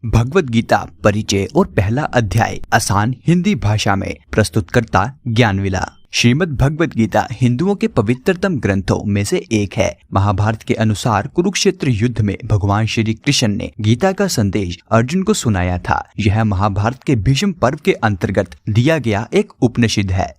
भगवत गीता परिचय और पहला अध्याय आसान हिंदी भाषा में प्रस्तुतकर्ता ज्ञानविला। श्रीमद् भगवत गीता हिंदुओं के पवित्रतम ग्रंथों में से एक है। महाभारत के अनुसार कुरुक्षेत्र युद्ध में भगवान श्री कृष्ण ने गीता का संदेश अर्जुन को सुनाया था। यह महाभारत के भीष्म पर्व के अंतर्गत दिया गया एक उपनिषद है।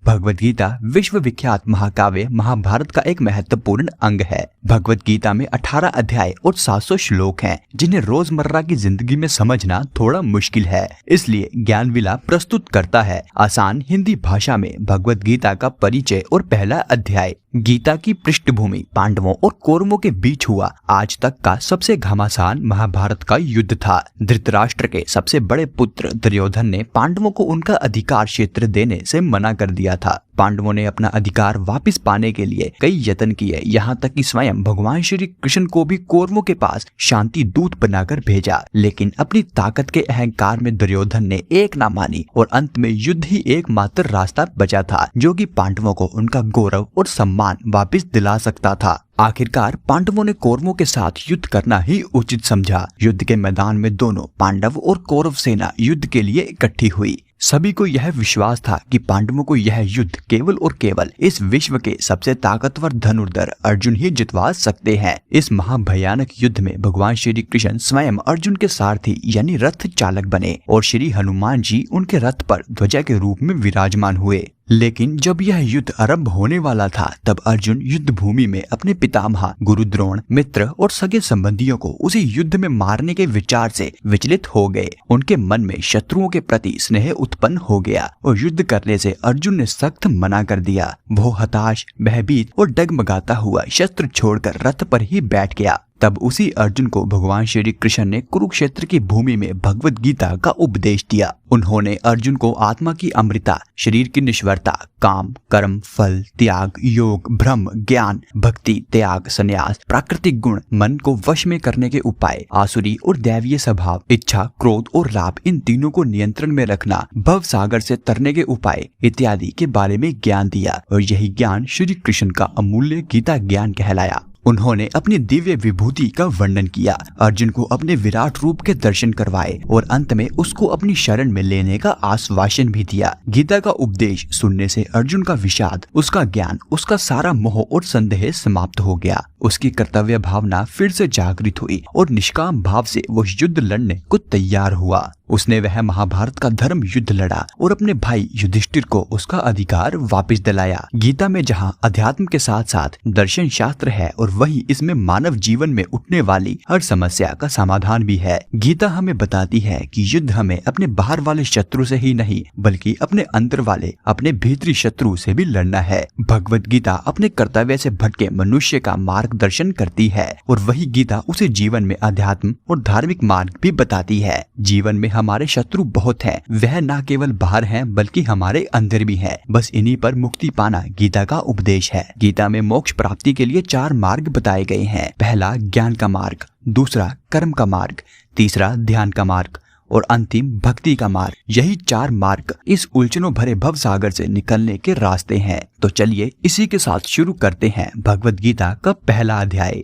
भगवत गीता विश्व विख्यात महाकाव्य महाभारत का एक महत्वपूर्ण अंग है। भगवत गीता में 18 अध्याय और 700 श्लोक हैं, जिन्हें रोजमर्रा की जिंदगी में समझना थोड़ा मुश्किल है। इसलिए ज्ञानविला प्रस्तुत करता है आसान हिंदी भाषा में भगवत गीता का परिचय और पहला अध्याय। गीता की पृष्ठभूमि पांडवों और कौरवों के बीच हुआ आज तक का सबसे घमासान महाभारत का युद्ध था। धृतराष्ट्र के सबसे बड़े पुत्र दुर्योधन ने पांडवों को उनका अधिकार क्षेत्र देने से मना कर दिया था। पांडवों ने अपना अधिकार वापस पाने के लिए कई यत्न किए, यहाँ तक कि स्वयं भगवान श्री कृष्ण को भी कौरवों के पास शांति दूत बनाकर भेजा। लेकिन अपनी ताकत के अहंकार में दुर्योधन ने एक ना मानी और अंत में युद्ध ही एकमात्र रास्ता बचा था, जो कि पांडवों को उनका गौरव और सम्मान वापस दिला सकता था। आखिरकार पांडवों ने कौरवों के साथ युद्ध करना ही उचित समझा। युद्ध के मैदान में दोनों पांडव और कौरव सेना युद्ध के लिए इकट्ठी हुई। सभी को यह विश्वास था कि पांडवों को यह युद्ध केवल और केवल इस विश्व के सबसे ताकतवर धनुर्धर अर्जुन ही जितवा सकते हैं। इस महाभयानक युद्ध में भगवान श्री कृष्ण स्वयं अर्जुन के सारथी यानी रथ चालक बने और श्री हनुमान जी उनके रथ पर ध्वजा के रूप में विराजमान हुए। लेकिन जब यह युद्ध आरंभ होने वाला था, तब अर्जुन युद्ध भूमि में अपने पितामह गुरु द्रोण, मित्र और सगे संबंधियों को उसी युद्ध में मारने के विचार से विचलित हो गए। उनके मन में शत्रुओं के प्रति स्नेह उत्पन्न हो गया और युद्ध करने से अर्जुन ने सख्त मना कर दिया। वो हताश, भयभीत और डगमगाता हुआ शस्त्र छोड़कर रथ पर ही बैठ गया। तब उसी अर्जुन को भगवान श्री कृष्ण ने कुरुक्षेत्र की भूमि में भगवत गीता का उपदेश दिया। उन्होंने अर्जुन को आत्मा की अमृता, शरीर की निश्वरता, काम, कर्म, फल, त्याग, योग, ब्रह्म, ज्ञान, भक्ति, त्याग, संन्यास, प्राकृतिक गुण, मन को वश में करने के उपाय, आसुरी और दैवीय स्वभाव, इच्छा, क्रोध और लाभ, इन तीनों को नियंत्रण में रखना, भव सागर से तरने के उपाय इत्यादि के बारे में ज्ञान दिया। और यही ज्ञान श्री कृष्ण का अमूल्य गीता ज्ञान कहलाया। उन्होंने अपनी दिव्य विभूति का वर्णन किया, अर्जुन को अपने विराट रूप के दर्शन करवाए और अंत में उसको अपनी शरण में लेने का आश्वासन भी दिया। गीता का उपदेश सुनने से अर्जुन का विषाद, उसका ज्ञान, उसका सारा मोह और संदेह समाप्त हो गया। उसकी कर्तव्य भावना फिर से जागृत हुई और निष्काम भाव से वो युद्ध लड़ने को तैयार हुआ। उसने वह महाभारत का धर्म युद्ध लड़ा और अपने भाई युधिष्ठिर को उसका अधिकार वापस दिलाया। गीता में जहाँ अध्यात्म के साथ साथ दर्शन शास्त्र है और वहीं इसमें मानव जीवन में उठने वाली हर समस्या का समाधान भी है। गीता हमें बताती है कि युद्ध हमें अपने बाहर वाले शत्रु से ही नहीं, बल्कि अपने अंदर वाले, अपने भीतरी शत्रु से भी लड़ना है। भगवत गीता अपने कर्तव्य से भटके मनुष्य का मार्गदर्शन करती है और वही गीता उसे जीवन में अध्यात्म और धार्मिक मार्ग भी बताती है। जीवन में हमारे शत्रु बहुत हैं, वह न केवल बाहर हैं बल्कि हमारे अंदर भी हैं। बस इन्हीं पर मुक्ति पाना गीता का उपदेश है। गीता में मोक्ष प्राप्ति के लिए 4 मार्ग बताए गए हैं। पहला ज्ञान का मार्ग, दूसरा कर्म का मार्ग, तीसरा ध्यान का मार्ग और अंतिम भक्ति का मार्ग। यही 4 मार्ग इस उलझनों भरे भव सागर से निकलने के रास्ते हैं। तो चलिए इसी के साथ शुरू करते हैं भगवत गीता का पहला अध्याय।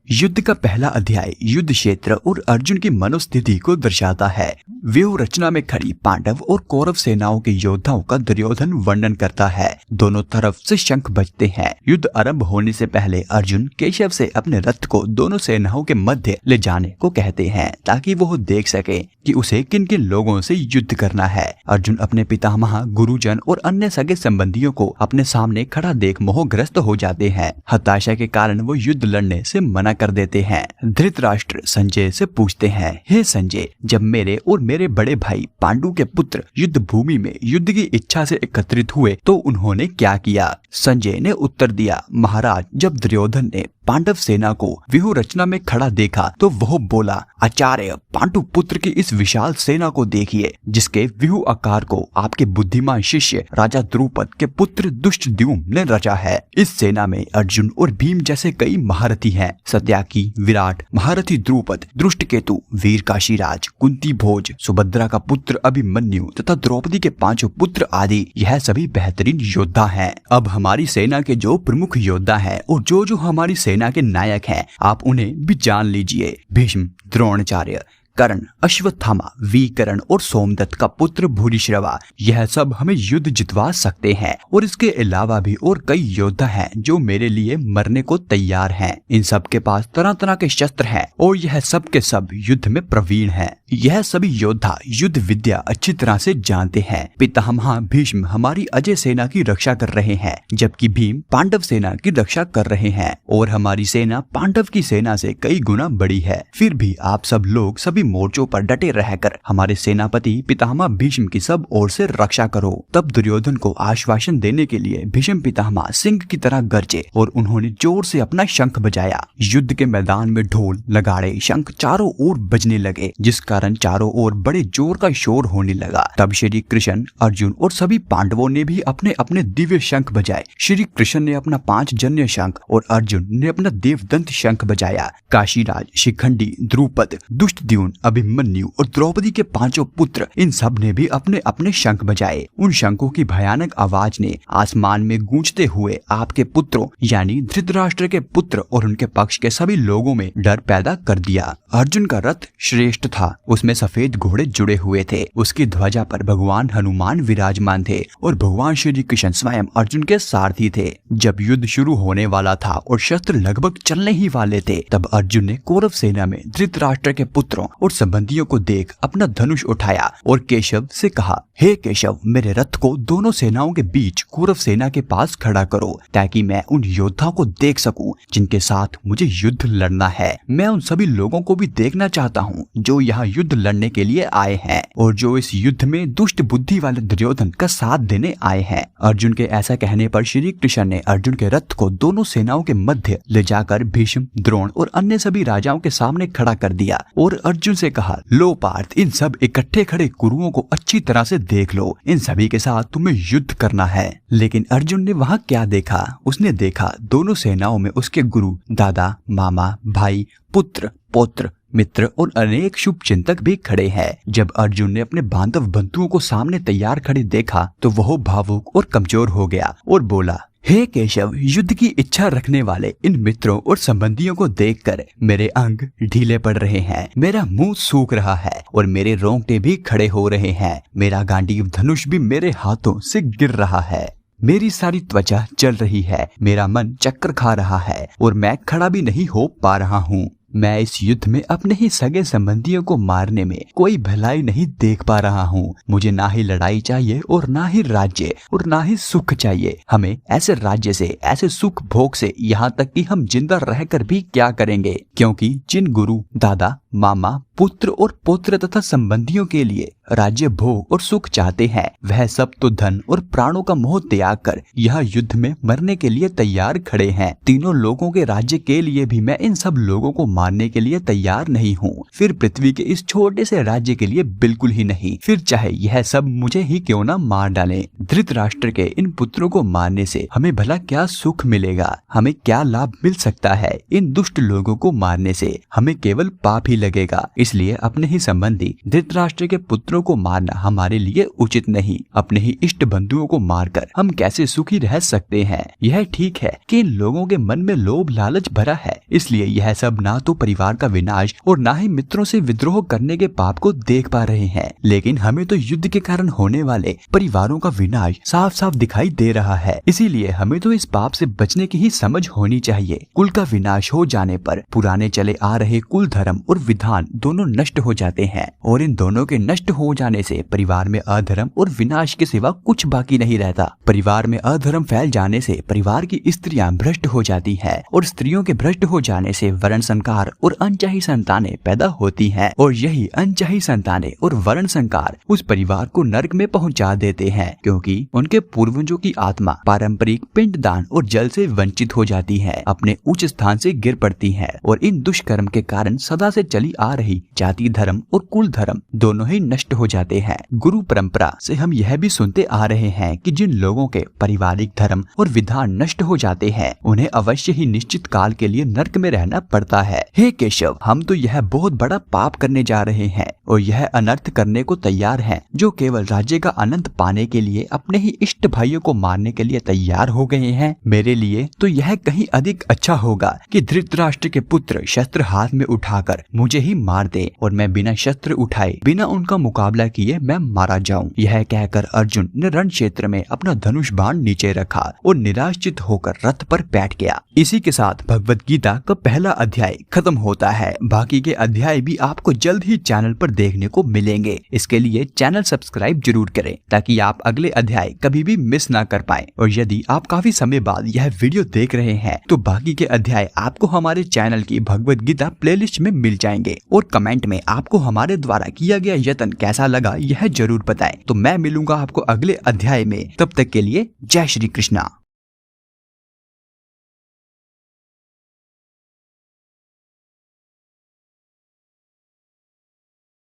युद्ध का पहला अध्याय युद्ध क्षेत्र और अर्जुन की मनोस्थिति को दर्शाता है। व्यूह रचना में खड़ी पांडव और कौरव सेनाओं के योद्धाओं का दुर्योधन वर्णन करता है। दोनों तरफ से शंख बजते हैं। युद्ध आरंभ होने से पहले अर्जुन केशव से अपने रथ को दोनों सेनाओं के मध्य ले जाने को कहते हैं, ताकि वो देख सके कि उसे किन किन लोगों से युद्ध करना है। अर्जुन अपने पितामह, गुरुजन और अन्य सगे संबंधियों को अपने सामने खड़ा देख मोहग्रस्त हो जाते हैं। हताशा के कारण वो युद्ध लड़ने से मना कर देते हैं। धृतराष्ट्र संजय से पूछते हैं, हे संजय, जब मेरे और मेरे बड़े भाई पांडु के पुत्र युद्ध भूमि में युद्ध की इच्छा से एकत्रित हुए तो उन्होंने क्या किया? संजय ने उत्तर दिया, महाराज, जब दुर्योधन ने पांडव सेना को व्यूह रचना में खड़ा देखा तो वह बोला, आचार्य, पांडु पुत्र की इस विशाल सेना को देखिए, जिसके व्यूह आकार को आपके बुद्धिमान शिष्य राजा द्रुपद के पुत्र दुष्टद्युम्न ने रचा है। इस सेना में अर्जुन और भीम जैसे कई महारथी हैं। सत्याकी, विराट, महारथी द्रुपद, दृष्टकेतु, वीर काशीराज, कुंती भोज, सुभद्रा का पुत्र अभिमन्यु तथा द्रौपदी के 5 पुत्र आदि, यह सभी बेहतरीन योद्धा हैं। अब हमारी सेना के जो प्रमुख योद्धा हैं और जो हमारी सेना सेना के नायक हैं, आप उन्हें भी जान लीजिए। भीष्म, द्रोणाचार्य, कर्ण, अश्वत्थामा, विकर्ण और सोमदत्त का पुत्र भूरिश्रवा, यह सब हमें युद्ध जितवा सकते हैं और इसके अलावा भी और कई योद्धा हैं जो मेरे लिए मरने को तैयार हैं। इन सब के पास तरह तरह के शस्त्र हैं और यह सब के सब युद्ध में प्रवीण हैं। यह सभी योद्धा युद्ध विद्या अच्छी तरह से जानते हैं। पितामह भीष्म हमारी अजय सेना की रक्षा कर रहे हैं, जबकि भीम पांडव सेना की रक्षा कर रहे हैं और हमारी सेना पांडव की सेना से कई गुना बड़ी है। फिर भी आप सब लोग सभी मोर्चों पर डटे रहकर हमारे सेनापति पितामह भीष्म की सब ओर से रक्षा करो। तब दुर्योधन को आश्वासन देने के लिए भीष्म पितामह सिंह की तरह गरजे और उन्होंने जोर से अपना शंख बजाया। युद्ध के मैदान में ढोल, नगाड़े, शंख चारों ओर बजने लगे, जिस कारण चारों ओर बड़े जोर का शोर होने लगा। तब श्री कृष्ण, अर्जुन और सभी पांडवों ने भी अपने अपने दिव्य शंख बजाए। श्री कृष्ण ने अपना 5 जन्य शंख और अर्जुन ने अपना देवदंत शंख बजाया। काशीराज, शिखंडी, द्रुपद, दुष्टद्युम्न, अभिमन्यु और द्रौपदी के 5 पुत्र, इन सब ने भी अपने अपने शंख बजाए। उन शंखों की भयानक आवाज ने आसमान में गूंजते हुए आपके पुत्रों यानी धृतराष्ट्र के पुत्र और उनके पक्ष के सभी लोगों में डर पैदा कर दिया। अर्जुन का रथ श्रेष्ठ था, उसमें सफेद घोड़े जुड़े हुए थे, उसकी ध्वजा पर भगवान हनुमान विराजमान थे और भगवान श्री कृष्ण स्वयं अर्जुन के सारथी थे। जब युद्ध शुरू होने वाला था और शस्त्र लगभग चलने ही वाले थे, तब अर्जुन ने कौरव सेना में धृतराष्ट्र के पुत्रों और संबंधियों को देख अपना धनुष उठाया और केशव से कहा, हे केशव, मेरे रथ को दोनों सेनाओं के बीच कौरव सेना के पास खड़ा करो, ताकि मैं उन योद्धाओं को देख सकूं जिनके साथ मुझे युद्ध लड़ना है। मैं उन सभी लोगों को भी देखना चाहता हूं जो यहाँ युद्ध लड़ने के लिए आए हैं और जो इस युद्ध में दुष्ट बुद्धि वाले दुर्योधन का साथ देने आए हैं। अर्जुन के ऐसा कहने पर श्री कृष्ण ने अर्जुन के रथ को दोनों सेनाओं के मध्य ले जाकर भीष्म, द्रोण और अन्य सभी राजाओं के सामने खड़ा कर दिया और अर्जुन से कहा, लो पार्थ, इन सब इकट्ठे खड़े कुरुओं को अच्छी तरह से देख लो, इन सभी के साथ तुम्हें युद्ध करना है। लेकिन अर्जुन ने वहाँ क्या देखा? उसने देखा दोनों सेनाओं में उसके गुरु, दादा, मामा, भाई, पुत्र, पौत्र, मित्र और अनेक शुभ चिंतक भी खड़े हैं। जब अर्जुन ने अपने बांधव बंधुओं को सामने तैयार खड़े देखा तो वह भावुक और कमजोर हो गया और बोला, हे केशव, युद्ध की इच्छा रखने वाले इन मित्रों और संबंधियों को देखकर मेरे अंग ढीले पड़ रहे हैं, मेरा मुंह सूख रहा है और मेरे रोंगटे भी खड़े हो रहे हैं। मेरा गांडीव धनुष भी मेरे हाथों से गिर रहा है, मेरी सारी त्वचा जल रही है, मेरा मन चक्कर खा रहा है और मैं खड़ा भी नहीं हो पा रहा हूँ। मैं इस युद्ध में अपने ही सगे संबंधियों को मारने में कोई भलाई नहीं देख पा रहा हूँ। मुझे ना ही लड़ाई चाहिए और ना ही राज्य और ना ही सुख चाहिए। हमें ऐसे राज्य से, ऐसे सुख भोग से, यहाँ तक कि हम जिंदा रहकर भी क्या करेंगे, क्योंकि जिन गुरु, दादा, मामा, पुत्र और पौत्र तथा संबंधियों के लिए राज्य, भोग और सुख चाहते हैं, वह सब तो धन और प्राणों का मोह त्याग कर यह युद्ध में मरने के लिए तैयार खड़े हैं। तीनों लोगों के राज्य के लिए भी मैं इन सब लोगों को मारने के लिए तैयार नहीं हूँ, फिर पृथ्वी के इस छोटे से राज्य के लिए बिल्कुल ही नहीं। फिर चाहे यह सब मुझे ही क्यों न मार डालें। धृतराष्ट्र के इन पुत्रों को मारने से हमें भला क्या सुख मिलेगा? हमें क्या लाभ मिल सकता है? इन दुष्ट लोगों को मारने से हमें केवल पाप ही लगेगा। इसलिए अपने ही संबंधी धृतराष्ट्र के पुत्रों को मारना हमारे लिए उचित नहीं। अपने ही इष्ट बंधुओं को मारकर हम कैसे सुखी रह सकते हैं? यह ठीक है कि इन लोगों के मन में लोभ लालच भरा है, इसलिए यह सब ना तो परिवार का विनाश और ना ही मित्रों से विद्रोह करने के पाप को देख पा रहे हैं। लेकिन हमें तो युद्ध के कारण होने वाले परिवारों का विनाश साफ साफ दिखाई दे रहा है। इसीलिए हमें तो इस पाप से बचने की ही समझ होनी चाहिए। कुल का विनाश हो जाने पर पुराने चले आ रहे कुल धर्म और विधान दोनों नष्ट हो जाते हैं और इन दोनों के नष्ट हो जाने से परिवार में अधर्म और विनाश के सिवा कुछ बाकी नहीं रहता। परिवार में अधर्म फैल जाने से परिवार की स्त्रियां भ्रष्ट हो जाती हैं और स्त्रियों के भ्रष्ट हो जाने से वर्ण संकार और अनचाही संतानें पैदा होती हैं और यही अनचाही संतानें और वर्ण संकार उस परिवार को नरक में पहुंचा देते हैं, क्योंकि उनके पूर्वजों की आत्मा पारंपरिक पिंडदान और जल से वंचित हो जाती है, अपने उच्च स्थान से गिर पड़ती है और इन दुष्कर्म के कारण सदा से चली आ रही जाति धर्म और कुल धर्म दोनों ही नष्ट हो जाते हैं। गुरु परंपरा से हम यह भी सुनते आ रहे हैं कि जिन लोगों के पारिवारिक धर्म और विधान नष्ट हो जाते हैं उन्हें अवश्य ही निश्चित काल के लिए नरक में रहना पड़ता है। हे केशव, हम तो यह बहुत बड़ा पाप करने जा रहे हैं और यह अनर्थ करने को तैयार हैं, जो केवल राज्य का आनंद पाने के लिए अपने ही इष्ट भाइयों को मारने के लिए तैयार हो गए हैं। मेरे लिए तो यह कहीं अधिक अच्छा होगा कि धृतराष्ट्र के पुत्र शस्त्र हाथ में उठाकर मुझे ही मार दे और मैं बिना शस्त्र उठाए, बिना उनका मुकाबला किए मैं मारा जाऊं। यह कहकर अर्जुन ने रण क्षेत्र में अपना धनुष बाण नीचे रखा और निराश्चित होकर रथ पर बैठ गया। इसी के साथ भगवत गीता का पहला अध्याय खत्म होता है। बाकी के अध्याय भी आपको जल्द ही चैनल पर देखने को मिलेंगे। इसके लिए चैनल सब्सक्राइब जरूर करें ताकि आप अगले अध्याय कभी भी मिस ना कर पाए। और यदि आप काफी समय बाद यह वीडियो देख रहे हैं तो बाकी के अध्याय आपको हमारे चैनल की भगवत गीता प्लेलिस्ट में मिल जाएंगे। और कमेंट में आपको हमारे द्वारा किया गया यत्न कैसा लगा यह जरूर बताएं। तो मैं मिलूंगा आपको अगले अध्याय में, तब तक के लिए जय श्री कृष्णा।